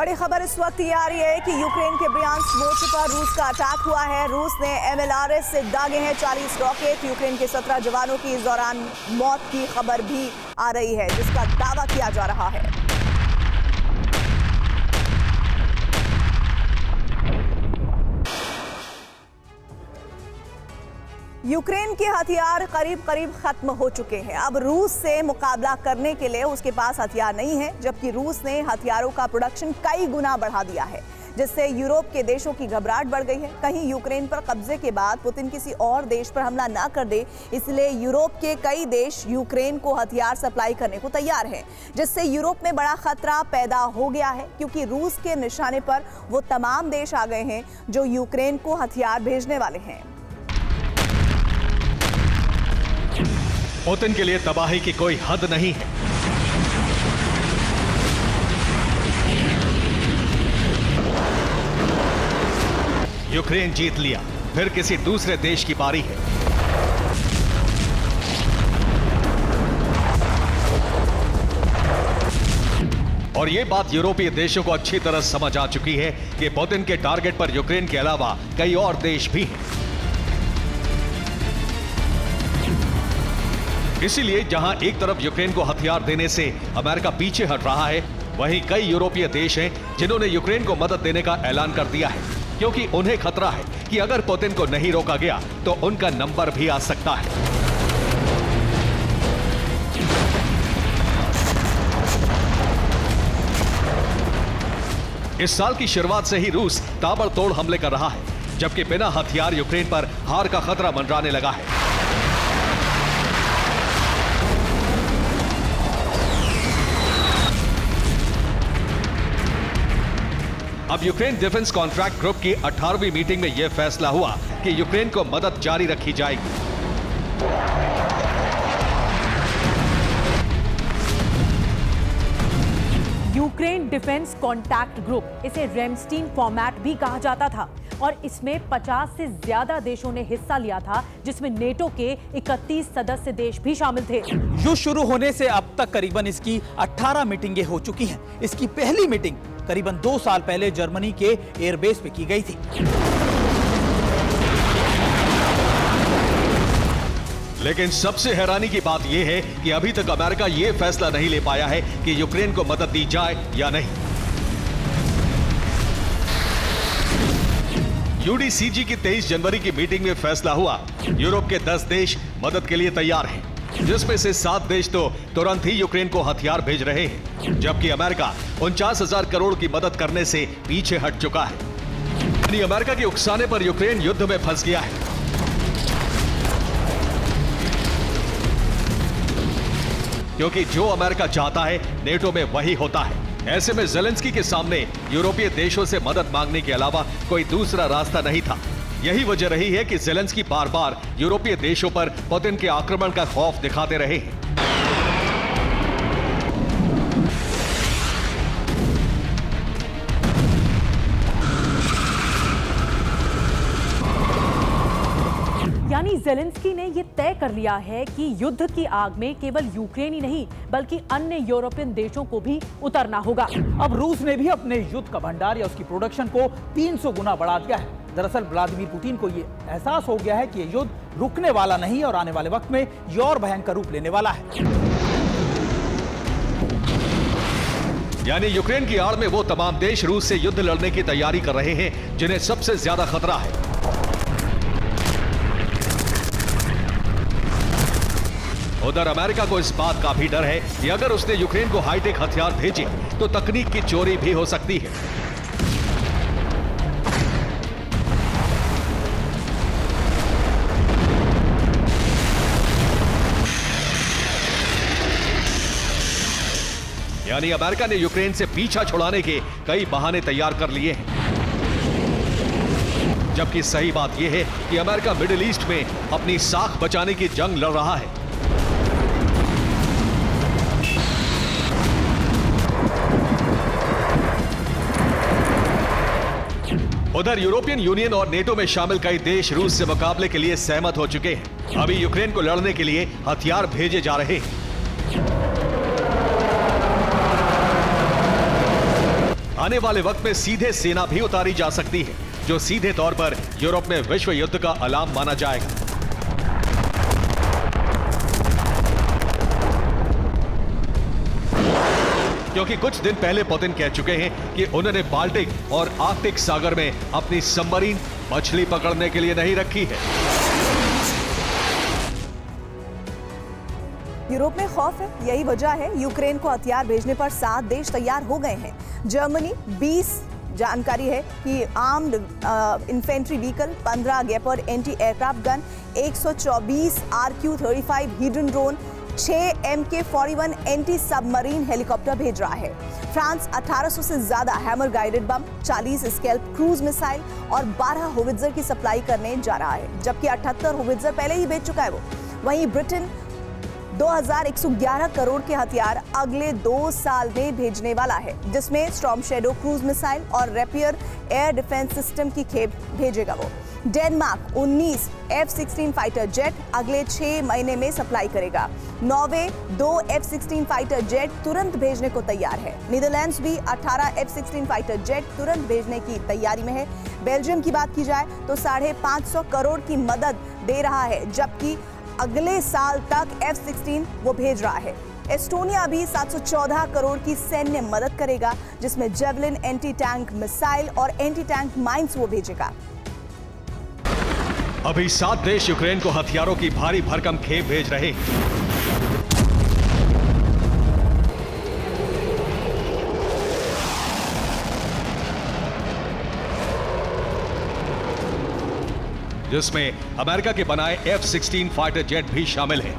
बड़ी खबर इस वक्त ये आ रही है कि यूक्रेन के ब्रियांस्क मोर्चे पर रूस का अटैक हुआ है। रूस ने MLRS से दागे हैं 40 रॉकेट। यूक्रेन के 17 जवानों की इस दौरान मौत की खबर भी आ रही है, जिसका दावा किया जा रहा है। यूक्रेन के हथियार करीब करीब खत्म हो चुके हैं। अब रूस से मुकाबला करने के लिए उसके पास हथियार नहीं है, जबकि रूस ने हथियारों का प्रोडक्शन कई गुना बढ़ा दिया है, जिससे यूरोप के देशों की घबराहट बढ़ गई है। कहीं यूक्रेन पर कब्जे के बाद पुतिन किसी और देश पर हमला ना कर दे, इसलिए यूरोप के कई देश यूक्रेन को हथियार सप्लाई करने को तैयार हैं, जिससे यूरोप में बड़ा खतरा पैदा हो गया है, क्योंकि रूस के निशाने पर वो तमाम देश आ गए हैं जो यूक्रेन को हथियार भेजने वाले हैं। पुतिन के लिए तबाही की कोई हद नहीं है। यूक्रेन जीत लिया, फिर किसी दूसरे देश की बारी है। और यह बात यूरोपीय देशों को अच्छी तरह समझ आ चुकी है कि पुतिन के टारगेट पर यूक्रेन के अलावा कई और देश भी हैं। इसीलिए जहां एक तरफ यूक्रेन को हथियार देने से अमेरिका पीछे हट रहा है, वहीं कई यूरोपीय देश हैं जिन्होंने यूक्रेन को मदद देने का ऐलान कर दिया है, क्योंकि उन्हें खतरा है कि अगर पुतिन को नहीं रोका गया तो उनका नंबर भी आ सकता है। इस साल की शुरुआत से ही रूस ताबड़तोड़ हमले कर रहा है, जबकि बिना हथियार यूक्रेन पर हार का खतरा मंडराने लगा है। अब यूक्रेन डिफेंस कॉन्ट्रैक्ट ग्रुप की 18वीं मीटिंग में यह फैसला हुआ कि यूक्रेन को मदद जारी रखी जाएगी। यूक्रेन डिफेंस कॉन्टैक्ट ग्रुप, इसे रेमस्टीन फॉर्मेट भी कहा जाता था, और इसमें 50 से ज्यादा देशों ने हिस्सा लिया था, जिसमें नेटो के 31 सदस्य देश भी शामिल थे। युद्ध शुरू होने से अब तक करीबन इसकी 18 मीटिंगें हो चुकी हैं। इसकी पहली मीटिंग करीबन 2 साल पहले जर्मनी के एयरबेस पे की गई थी। लेकिन सबसे हैरानी की बात यह है कि अभी तक अमेरिका यह फैसला नहीं ले पाया है कि यूक्रेन को मदद दी जाए या नहीं। यूडीसीजी की 23 जनवरी की मीटिंग में फैसला हुआ, यूरोप के 10 देश मदद के लिए तैयार हैं, जिसमें से 7 देश तो तुरंत ही यूक्रेन को हथियार भेज रहे हैं, जबकि अमेरिका 49,000 करोड़ की मदद करने से पीछे हट चुका है। यानी अमेरिका के उकसाने पर यूक्रेन युद्ध में फंस गया है। क्योंकि जो अमेरिका चाहता है नेटो में वही होता है। ऐसे में ज़ेलेंस्की के सामने यूरोपीय देशों से मदद मांगने के अलावा कोई दूसरा रास्ता नहीं था। यही वजह रही है कि ज़ेलेंस्की बार बार यूरोपीय देशों पर पुतिन के आक्रमण का खौफ दिखाते रहे हैं। यानी ज़ेलेंस्की ने यह तय कर लिया है कि युद्ध की आग में केवल यूक्रेन ही नहीं, बल्कि अन्य यूरोपियन देशों को भी उतरना होगा। अब रूस ने भी अपने युद्ध का भंडार या उसकी प्रोडक्शन को 300 गुना बढ़ा दिया है। दरअसल व्लादिमीर पुतिन को ये एहसास हो गया है कि ये युद्ध रुकने वाला नहीं और आने वाले वक्त में ये और भयंकर रूप लेने वाला है। यानी यूक्रेन की आड़ में वो तमाम देश रूस से युद्ध लड़ने की तैयारी कर रहे हैं जिन्हें सबसे ज्यादा खतरा है। उधर अमेरिका को इस बात का भी डर है कि अगर उसने यूक्रेन को हाईटेक हथियार भेजे तो तकनीक की चोरी भी हो सकती है। यानी अमेरिका ने यूक्रेन से पीछा छुड़ाने के कई बहाने तैयार कर लिए हैं। जबकि सही बात यह है कि अमेरिका मिडिल ईस्ट में अपनी साख बचाने की जंग लड़ रहा है। उधर यूरोपियन यूनियन और नेटो में शामिल कई देश रूस से मुकाबले के लिए सहमत हो चुके हैं। अभी यूक्रेन को लड़ने के लिए हथियार भेजे जा रहे हैं। आने वाले वक्त में सीधे सेना भी उतारी जा सकती है, जो सीधे तौर पर यूरोप में विश्व युद्ध का अलार्म माना जाएगा। क्योंकि कुछ दिन पहले पुतिन कह चुके हैं कि उन्होंने बाल्टिक और आर्कटिक सागर में अपनी सबमरीन मछली पकड़ने के लिए नहीं रखी है। यूरोप में खौफ है, यही वजह है यूक्रेन को हथियार भेजने पर 7 देश तैयार हो गए हैं। जर्मनी 20 जानकारी है कि armed infantry vehicle, 15 Gepard anti aircraft gun, 124 RQ-35 hidden drone, 6 MK-41 anti submarine helicopter भेज रहा है। फ्रांस 1800 से ज्यादा Hammer guided bomb, 40 Scalp cruise missile और 12 होवित्जर की सप्लाई करने जा रहा है, जबकि 78 होवित्जर पहले ही भेज चुका है वो। वहीं ब्रिटेन 2111 करोड़ के हथियार अगले 2 साल में भेजने वाला है, जिसमें स्टॉर्म शैडो क्रूज मिसाइल और रैपियर एयर डिफेंस सिस्टम की खेप भेजेगा वो। डेनमार्क 19 F-16 फाइटर जेट अगले 6 महीने में सप्लाई करेगा। नॉर्वे 2 F-16 फाइटर जेट तुरंत भेजने को तैयार है। नीदरलैंड्स भी 18 F-16 फाइटर जेट तुरंत भेजने की तैयारी में है। बेल्जियम की बात की जाए तो 550 करोड़ की मदद दे रहा है, जबकि अगले साल तक F-16 वो भेज रहा है। एस्टोनिया भी 714 करोड़ की सैन्य मदद करेगा, जिसमें जेवलिन एंटी टैंक मिसाइल और एंटी टैंक माइंस वो भेजेगा। अभी 7 देश यूक्रेन को हथियारों की भारी भरकम खेप भेज रहे हैं। जिसमें अमेरिका के बनाए F-16 फाइटर जेट भी शामिल है।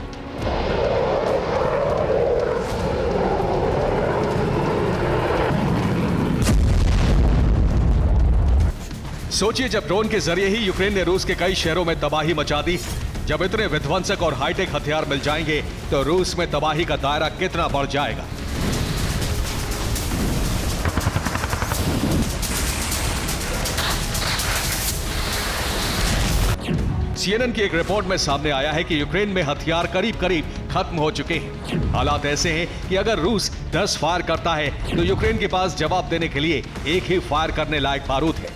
सोचिए, जब ड्रोन के जरिए ही यूक्रेन ने रूस के कई शहरों में तबाही मचा दी, जब इतने विध्वंसक और हाईटेक हथियार मिल जाएंगे तो रूस में तबाही का दायरा कितना बढ़ जाएगा। CNN की एक रिपोर्ट में सामने आया है कि यूक्रेन में हथियार करीब करीब खत्म हो चुके हैं। हालात ऐसे हैं कि अगर रूस 10 फायर करता है तो यूक्रेन के पास जवाब देने के लिए एक ही फायर करने लायक बारूद है।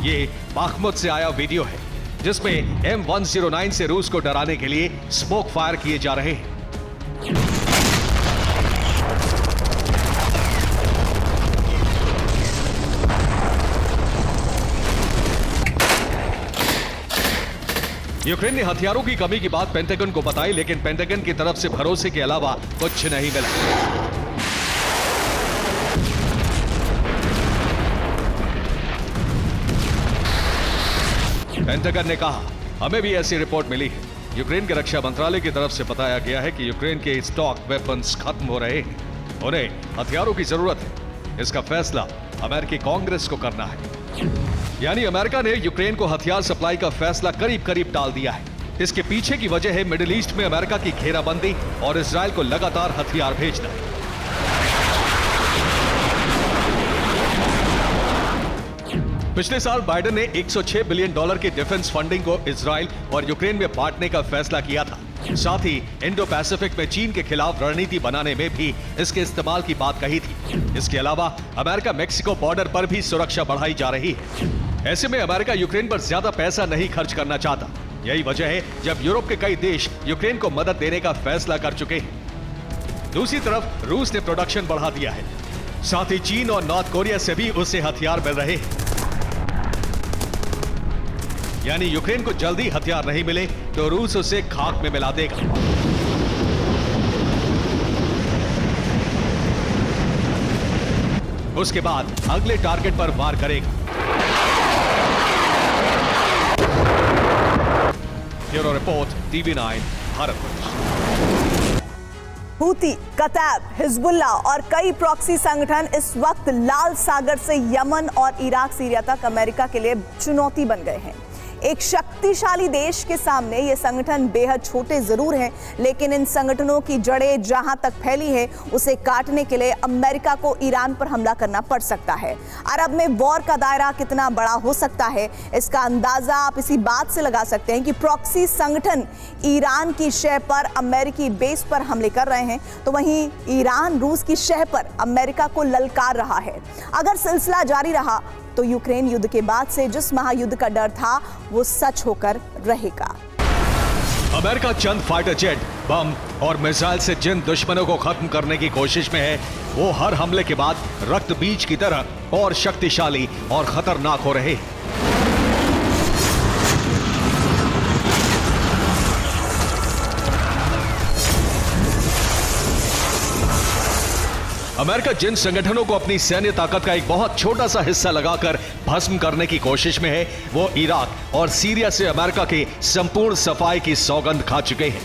ये बाखमुत से आया वीडियो है, जिसमें M109 से रूस को डराने के लिए स्मोक फायर किए जा रहे हैं। यूक्रेन ने हथियारों की कमी की बात पेंटागन को बताई, लेकिन पेंटागन की तरफ से भरोसे के अलावा कुछ नहीं मिला। पेंटागन ने कहा, हमें भी ऐसी रिपोर्ट मिली है। यूक्रेन के रक्षा मंत्रालय की तरफ से बताया गया है कि यूक्रेन के स्टॉक वेपन्स खत्म हो रहे हैं, उन्हें हथियारों की जरूरत है। इसका फैसला अमेरिकी कांग्रेस को करना है। यानी अमेरिका ने यूक्रेन को हथियार सप्लाई का फैसला करीब करीब टाल दिया है। इसके पीछे की वजह है मिडिल ईस्ट में अमेरिका की घेराबंदी और इजराइल को लगातार हथियार भेजना। पिछले साल बाइडेन ने $106 बिलियन की डिफेंस फंडिंग को इजराइल और यूक्रेन में बांटने का फैसला किया था। साथ ही इंडो पैसिफिक में चीन के खिलाफ रणनीति बनाने में भी इसके इस्तेमाल की बात कही थी। इसके अलावा अमेरिका मेक्सिको बॉर्डर पर भी सुरक्षा बढ़ाई जा रही है। ऐसे में अमेरिका यूक्रेन पर ज्यादा पैसा नहीं खर्च करना चाहता। यही वजह है जब यूरोप के कई देश यूक्रेन को मदद देने का फैसला कर चुके हैं। दूसरी तरफ रूस ने प्रोडक्शन बढ़ा दिया है। साथ ही चीन और नॉर्थ कोरिया से भी उसे हथियार मिल रहे हैं। यानी यूक्रेन को जल्दी हथियार नहीं मिले तो रूस उसे खाक में मिला देगा। उसके बाद अगले टारगेट पर वार करेगा। Bureau report, TV9 Bharat. Houthi, कतार, हिजबुल्ला और कई प्रॉक्सी संगठन इस वक्त लाल सागर से यमन और इराक सीरिया तक अमेरिका के लिए चुनौती बन गए हैं। एक शक्तिशाली देश के सामने ये संगठन बेहद छोटे जरूर हैं, लेकिन इन संगठनों की जड़ें जहां तक फैली है उसे काटने के लिए अमेरिका को ईरान पर हमला करना पड़ सकता है। अरब में वॉर का दायरा कितना बड़ा हो सकता है, इसका अंदाजा आप इसी बात से लगा सकते हैं कि प्रॉक्सी संगठन ईरान की शह पर अमेरिकी बेस पर हमले कर रहे हैं, तो वहीं ईरान रूस की शह पर अमेरिका को ललकार रहा है। अगर सिलसिला जारी रहा तो यूक्रेन युद्ध के बाद से जिस महायुद्ध का डर था वो सच होकर रहेगा। अमेरिका चंद फाइटर जेट, बम और मिसाइल से जिन दुश्मनों को खत्म करने की कोशिश में है, वो हर हमले के बाद रक्त बीज की तरह और शक्तिशाली और खतरनाक हो रहे हैं। अमेरिका जिन संगठनों को अपनी सैन्य ताकत का एक बहुत छोटा सा हिस्सा लगाकर भस्म करने की कोशिश में है, वो इराक और सीरिया से अमेरिका की संपूर्ण सफाई की सौगंध खा चुके हैं।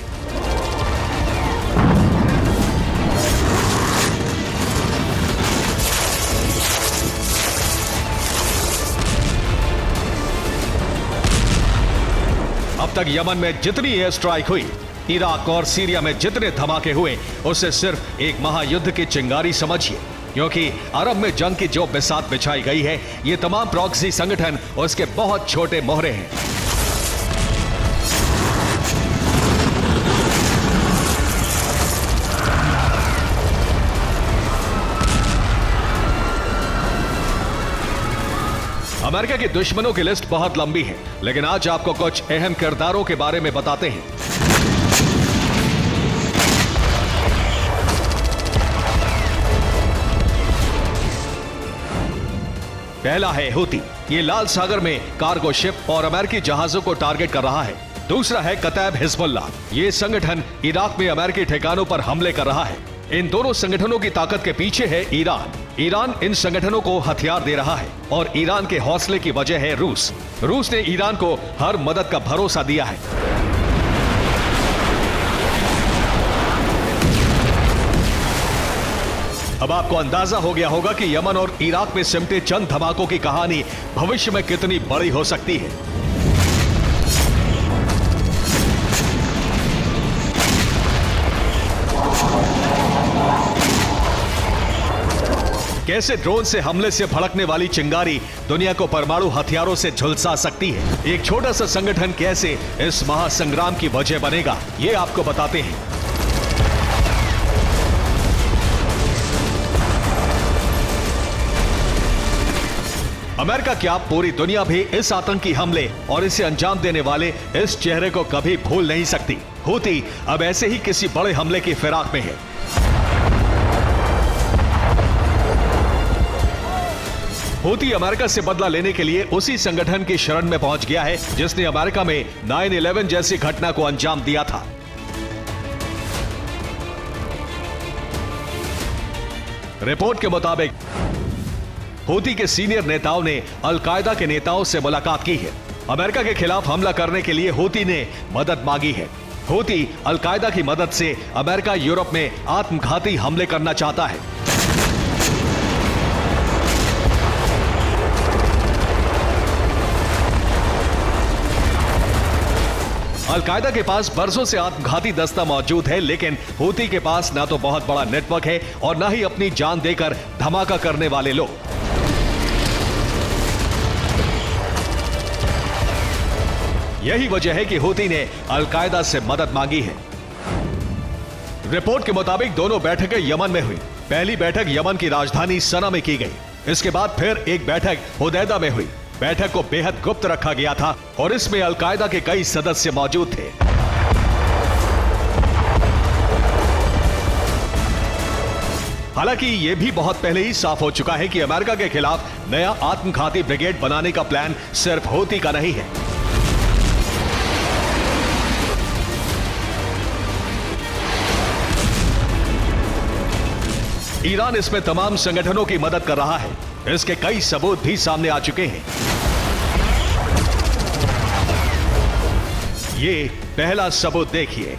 अब तक यमन में जितनी एयर स्ट्राइक हुई, इराक और सीरिया में जितने धमाके हुए, उसे सिर्फ एक महायुद्ध की चिंगारी समझिए, क्योंकि अरब में जंग की जो बिसात बिछाई गई है, ये तमाम प्रॉक्सी संगठन और उसके बहुत छोटे मोहरे हैं। अमेरिका के दुश्मनों की लिस्ट बहुत लंबी है, लेकिन आज आपको कुछ अहम किरदारों के बारे में बताते हैं। पहला है हूती। ये लाल सागर में कार्गो शिप और अमेरिकी जहाजों को टारगेट कर रहा है। दूसरा है कतैब हिजबुल्लाह। ये संगठन इराक में अमेरिकी ठिकानों पर हमले कर रहा है। इन दोनों संगठनों की ताकत के पीछे है ईरान। ईरान इन संगठनों को हथियार दे रहा है और ईरान के हौसले की वजह है रूस। रूस ने ईरान को हर मदद का भरोसा दिया है। अब आपको अंदाजा हो गया होगा कि यमन और इराक में सिमटे चंद धमाकों की कहानी भविष्य में कितनी बड़ी हो सकती है। कैसे ड्रोन से हमले से भड़कने वाली चिंगारी दुनिया को परमाणु हथियारों से झुलसा सकती है। एक छोटा सा संगठन कैसे इस महासंग्राम की वजह बनेगा, ये आपको बताते हैं। अमेरिका क्या पूरी दुनिया भी इस आतंकी हमले और इसे अंजाम देने वाले इस चेहरे को कभी भूल नहीं सकती। हूती अब ऐसे ही किसी बड़े हमले की फिराक में है। हूती अमेरिका से बदला लेने के लिए उसी संगठन की शरण में पहुंच गया है जिसने अमेरिका में 9/11 जैसी घटना को अंजाम दिया था। रिपोर्ट के मुताबिक हूती के सीनियर नेताओं ने अल-कायदा के नेताओं से मुलाकात की है। अमेरिका के खिलाफ हमला करने के लिए हूती ने मदद मांगी है। हूती अल-कायदा की मदद से अमेरिका यूरोप में आत्मघाती हमले करना चाहता है। अल-कायदा के पास बरसों से आत्मघाती दस्ता मौजूद है, लेकिन हूती के पास ना तो बहुत बड़ा नेटवर्क है और ना ही अपनी जान देकर धमाका करने वाले लोग। यही वजह है कि हूती ने अल-कायदा से मदद मांगी है। रिपोर्ट के मुताबिक दोनों बैठकें यमन में हुई। पहली बैठक यमन की राजधानी सना में की गई। इसके बाद फिर एक बैठक हुदैदा में हुई। बैठक को बेहद गुप्त रखा गया था और इसमें अल-कायदा के कई सदस्य मौजूद थे। हालांकि यह भी बहुत पहले ही साफ हो चुका है कि अमेरिका के खिलाफ नया आत्मघाती ब्रिगेड बनाने का प्लान सिर्फ हूती का नहीं है। ईरान इसमें तमाम संगठनों की मदद कर रहा है। इसके कई सबूत भी सामने आ चुके हैं। ये पहला सबूत देखिए।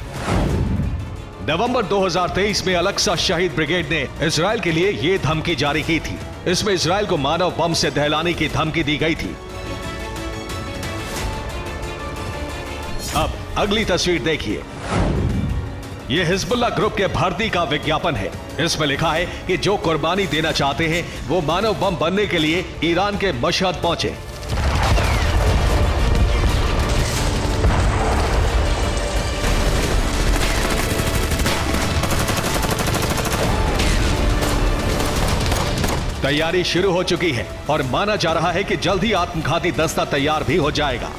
नवंबर 2023 में अल-अक्सा शहीद ब्रिगेड ने इजराइल के लिए यह धमकी जारी की थी। इसमें इजराइल को मानव बम से दहलाने की धमकी दी गई थी। अगली तस्वीर देखिए। यह हिजबुल्लाह ग्रुप के भर्ती का विज्ञापन है। इसमें लिखा है कि जो कुर्बानी देना चाहते हैं वो मानव बम बनने के लिए ईरान के मशहद पहुंचे। तैयारी शुरू हो चुकी है और माना जा रहा है कि जल्द ही आत्मघाती दस्ता तैयार भी हो जाएगा।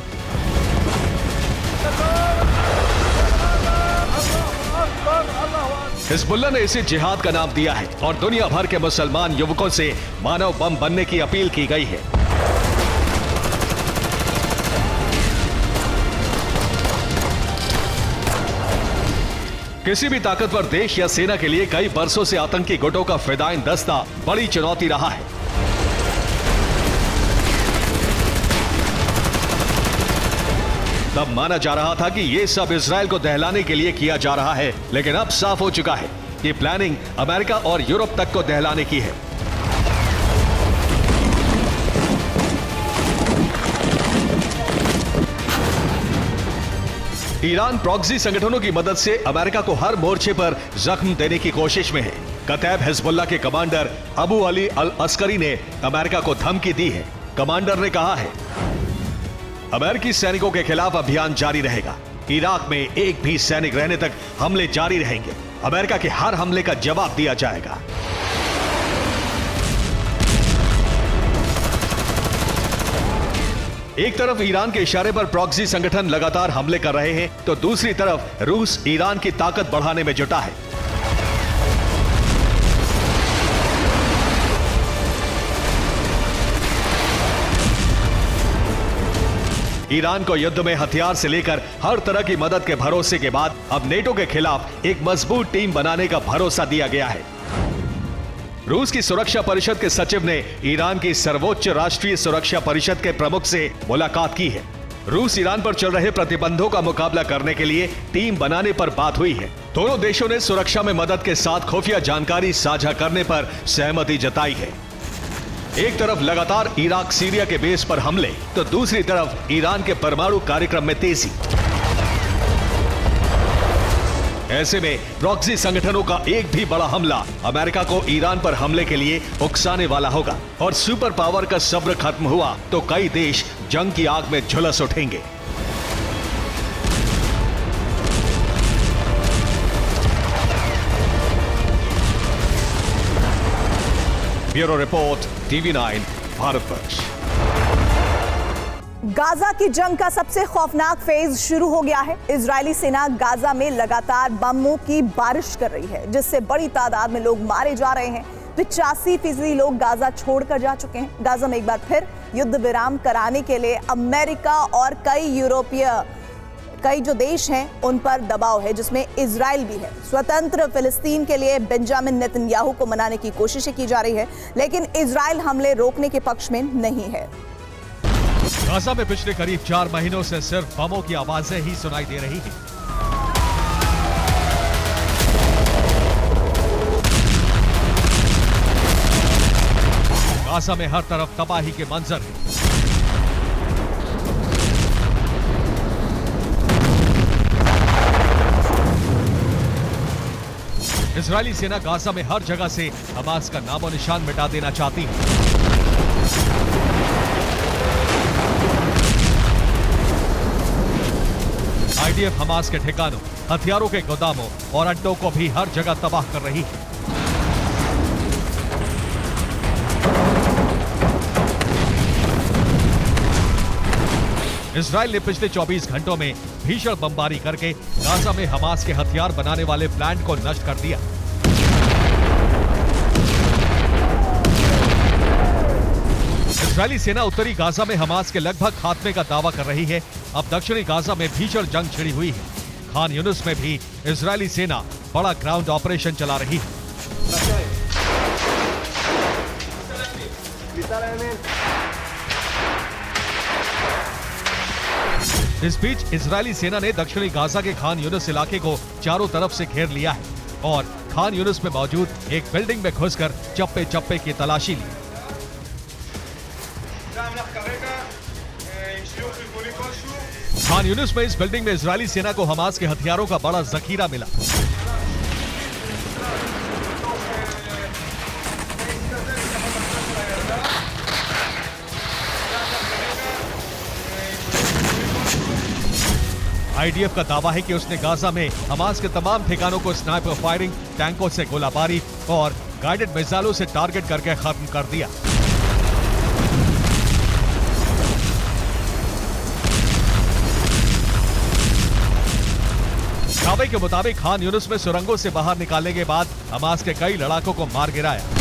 हिजबुल्लाह ने इसे जिहाद का नाम दिया है और दुनिया भर के मुसलमान युवकों से मानव बम बनने की अपील की गई है। किसी भी ताकतवर देश या सेना के लिए कई बरसों से आतंकी गुटों का फिदाइन दस्ता बड़ी चुनौती रहा है। तब माना जा रहा था कि यह सब इजराइल को दहलाने के लिए किया जा रहा है, लेकिन अब साफ हो चुका है कि प्लानिंग अमेरिका और यूरोप तक को दहलाने की है। ईरान प्रॉक्सी संगठनों की मदद से अमेरिका को हर मोर्चे पर जख्म देने की कोशिश में है। कतैब हिजबुल्लाह के कमांडर अबू अली अल अस्करी ने अमेरिका को धमकी दी है। कमांडर ने कहा है, अमेरिकी सैनिकों के खिलाफ अभियान जारी रहेगा। इराक में एक भी सैनिक रहने तक हमले जारी रहेंगे। अमेरिका के हर हमले का जवाब दिया जाएगा। एक तरफ ईरान के इशारे पर प्रॉक्सी संगठन लगातार हमले कर रहे हैं, तो दूसरी तरफ रूस ईरान की ताकत बढ़ाने में जुटा है। ईरान को युद्ध में हथियार से लेकर हर तरह की मदद के भरोसे के बाद अब नेटो के खिलाफ एक मजबूत टीम बनाने का भरोसा दिया गया है। रूस की सुरक्षा परिषद के सचिव ने ईरान की सर्वोच्च राष्ट्रीय सुरक्षा परिषद के प्रमुख से मुलाकात की है। रूस ईरान पर चल रहे प्रतिबंधों का मुकाबला करने के लिए टीम बनाने पर बात हुई है। दोनों देशों ने सुरक्षा में मदद के साथ खुफिया जानकारी साझा करने पर सहमति जताई है। एक तरफ लगातार इराक सीरिया के बेस पर हमले, तो दूसरी तरफ ईरान के परमाणु कार्यक्रम में तेजी। ऐसे में प्रॉक्सी संगठनों का एक भी बड़ा हमला अमेरिका को ईरान पर हमले के लिए उकसाने वाला होगा और सुपर पावर का सब्र खत्म हुआ तो कई देश जंग की आग में झुलस उठेंगे। Bureau report, TV9 Bharatvarsh. Gaza की जंग का सबसे खौफनाक फेज शुरू हो गया है। इजरायली सेना गाजा में लगातार बमों की बारिश कर रही है, जिससे बड़ी तादाद में लोग मारे जा रहे हैं। 85% लोग गाजा छोड़कर जा चुके हैं। गाजा में एक बार फिर युद्ध विराम कराने के लिए अमेरिका और कई जो देश हैं उन पर दबाव है, जिसमें इजराइल भी है। स्वतंत्र फिलिस्तीन के लिए बेंजामिन नेतन्याहू को मनाने की कोशिशें की जा रही है, लेकिन इजराइल हमले रोकने के पक्ष में नहीं है। गाजा में पिछले करीब 4 महीनों से सिर्फ बमों की आवाजें ही सुनाई दे रही हैं। गाजा में हर तरफ तबाही के मंजर हैं। इजरायली सेना गाजा में हर जगह से हमास का नामो निशान मिटा देना चाहती है। आईडीएफ हमास के ठिकानों, हथियारों के गोदामों और अड्डों को भी हर जगह तबाह कर रही है। इजराइल ने पिछले 24 घंटों में भीषण बमबारी करके गाजा में हमास के हथियार बनाने वाले प्लांट को नष्ट कर दिया। इजरायली सेना उत्तरी गाजा में हमास के लगभग खात्मे का दावा कर रही है। अब दक्षिणी गाजा में भीषण जंग छिड़ी हुई है। खान यूनुस में भी इजरायली सेना बड़ा ग्राउंड ऑपरेशन चला रही है। इस बीच इजरायली सेना ने दक्षिणी गाजा के खान यूनुस इलाके को चारों तरफ से घेर लिया है और खान यूनुस में मौजूद एक बिल्डिंग में घुसकर चप्पे चप्पे की तलाशी ली। खान यूनिस में इस बिल्डिंग में इजरायली सेना को हमास के हथियारों का बड़ा जखीरा मिला। आईडीएफ का दावा है कि उसने गाजा में हमास के तमाम ठिकानों को स्नाइपर फायरिंग, टैंकों से गोलाबारी और गाइडेड मिसाइलों से टारगेट करके खत्म कर दिया। दावे के मुताबिक खान यूनिस में सुरंगों से बाहर निकालने के बाद हमास के कई लड़ाकों को मार गिराया।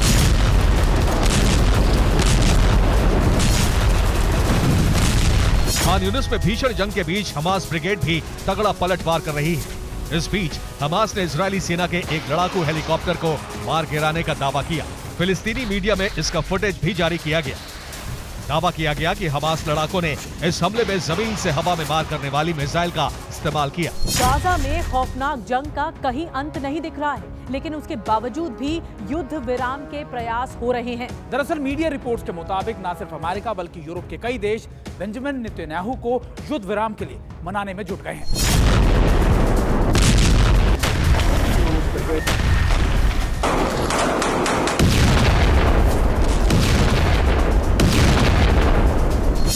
खान यूनिस में भीषण जंग के बीच हमास ब्रिगेड भी तगड़ा पलटवार कर रही है। इस बीच हमास ने इजरायली सेना के एक लड़ाकू हेलीकॉप्टर को मार गिराने का दावा किया। फिलिस्तीनी मीडिया में इसका फुटेज भी जारी किया गया। दावा किया गया कि हमास लड़ाकों ने इस हमले में जमीन से हवा में मार करने वाली मिसाइल का इस्तेमाल किया। गाजा में खौफनाक जंग का कहीं अंत नहीं दिख रहा है, लेकिन उसके बावजूद भी युद्ध विराम के प्रयास हो रहे हैं। दरअसल मीडिया रिपोर्ट्स के मुताबिक न सिर्फ अमेरिका बल्कि यूरोप के कई देश बेंजामिन नेतन्याहू को युद्ध विराम के लिए मनाने में जुट गए हैं।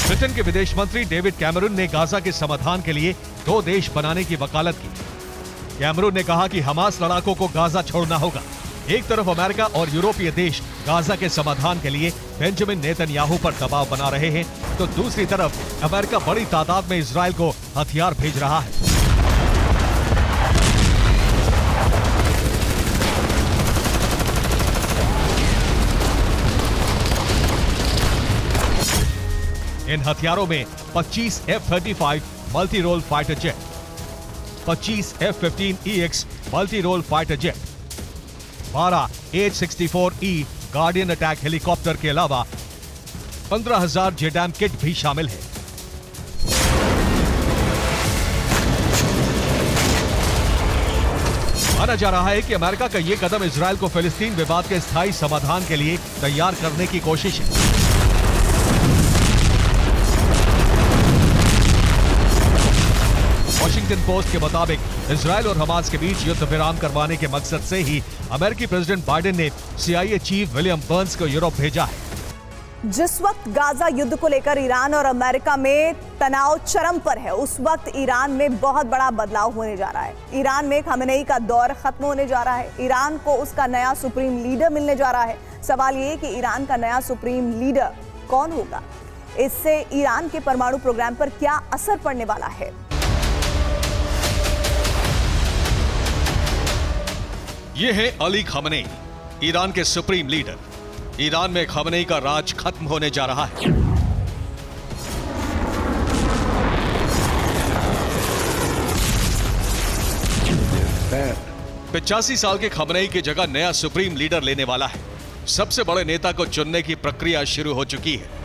ब्रिटेन के विदेश मंत्री डेविड कैमरून ने गाजा के समाधान के लिए 2 देश बनाने की वकालत की। कैमरून ने कहा कि हमास लड़ाकों को गाजा छोड़ना होगा। एक तरफ अमेरिका और यूरोपीय देश गाजा के समाधान के लिए बेंजामिन नेतन्याहू पर दबाव बना रहे हैं, तो दूसरी तरफ अमेरिका बड़ी तादाद में इजरायल को हथियार भेज रहा है। इन हथियारों में 25 F-35 multi role fighter jet, 25 F-15EX multi role fighter jet, 12 H-64E guardian attack helicopter के अलावा 15,000 जेडैम किट भी शामिल है। माना जा रहा है कि अमेरिका का यह कदम इजरायल को फिलिस्तीन विवाद के स्थायी समाधान के लिए तैयार करने की कोशिश है। वॉशिंगटन पोस्ट के मुताबिक इजरायल और हमास के बीच युद्ध विराम करवाने के मकसद से ही अमेरिकी प्रेसिडेंट बाइडेन ने CIA चीफ विलियम बर्न्स को यूरोप भेजा है। जिस वक्त गाजा युद्ध को लेकर ईरान और अमेरिका में तनाव चरम पर है, उस वक्त ईरान में बहुत बड़ा बदलाव होने जा रहा है। ईरान में खमेनेई का दौर खत्म होने जा रहा है। ईरान को उसका नया सुप्रीम लीडर मिलने जा रहा है। सवाल ये कि ईरान का नया सुप्रीम लीडर कौन होगा, इससे ईरान के परमाणु प्रोग्राम पर क्या असर पड़ने वाला है। ये है अली खमेनेई, ईरान के सुप्रीम लीडर। ईरान में खमेनेई का राज खत्म होने जा रहा है। पचासी साल के खमेनेई की जगह नया सुप्रीम लीडर लेने वाला है। सबसे बड़े नेता को चुनने की प्रक्रिया शुरू हो चुकी है।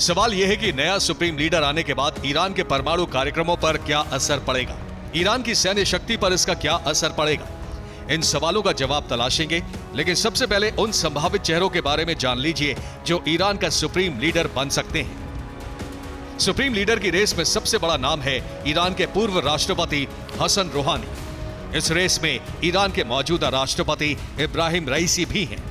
सवाल यह है कि नया सुप्रीम लीडर आने के बाद ईरान के परमाणु कार्यक्रमों पर क्या असर पड़ेगा, ईरान की सैन्य शक्ति पर इसका क्या असर पड़ेगा। इन सवालों का जवाब तलाशेंगे, लेकिन सबसे पहले उन संभावित चेहरों के बारे में जान लीजिए जो ईरान का सुप्रीम लीडर बन सकते हैं। सुप्रीम लीडर की रेस में सबसे बड़ा नाम है ईरान के पूर्व राष्ट्रपति हसन रूहानी। इस रेस में ईरान के मौजूदा राष्ट्रपति इब्राहिम रईसी भी हैं।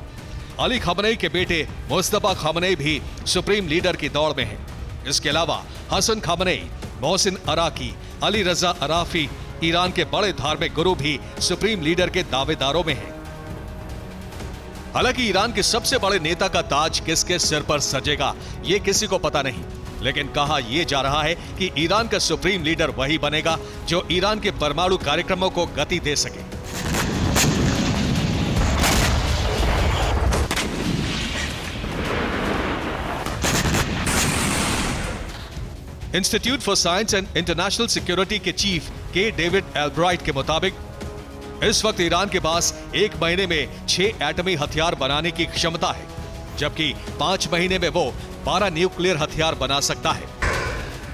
अली खमेनेई के बेटे मुस्तफा खमेनेई भी सुप्रीम लीडर की दौड़ में हैं। इसके अलावा हसन खमेनेई, मोहसिन अराकी, अली रजा अराफी, ईरान के बड़े धार्मिक गुरु भी सुप्रीम लीडर के दावेदारों में हैं। हालांकि ईरान के सबसे बड़े नेता का ताज किसके सिर पर सजेगा, ये किसी को पता नहीं, लेकिन कहा यह जा रहा है कि ईरान का सुप्रीम लीडर वही बनेगा जो ईरान के परमाणु कार्यक्रमों को गति दे सके। Institute for science and international security के चीफ के डेविड एल्ब्राइट के मुताबिक इस वक्त ईरान के पास 1 महीने में 6 एटमी हथियार बनाने की क्षमता है, जबकि 5 महीने में वो 12 न्यूक्लियर हथियार बना सकता है।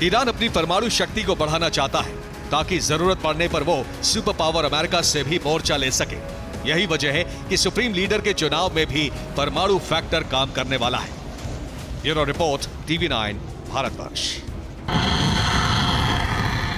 ईरान अपनी परमाणु शक्ति को बढ़ाना चाहता है ताकि जरूरत पड़ने पर वो सुपर पावर अमेरिका से भी मोर्चा ले सके। यही वजह है कि सुप्रीम लीडर के चुनाव में भी परमाणु फैक्टर काम करने वाला है। Bureau report, TV9, Bharatvarsh.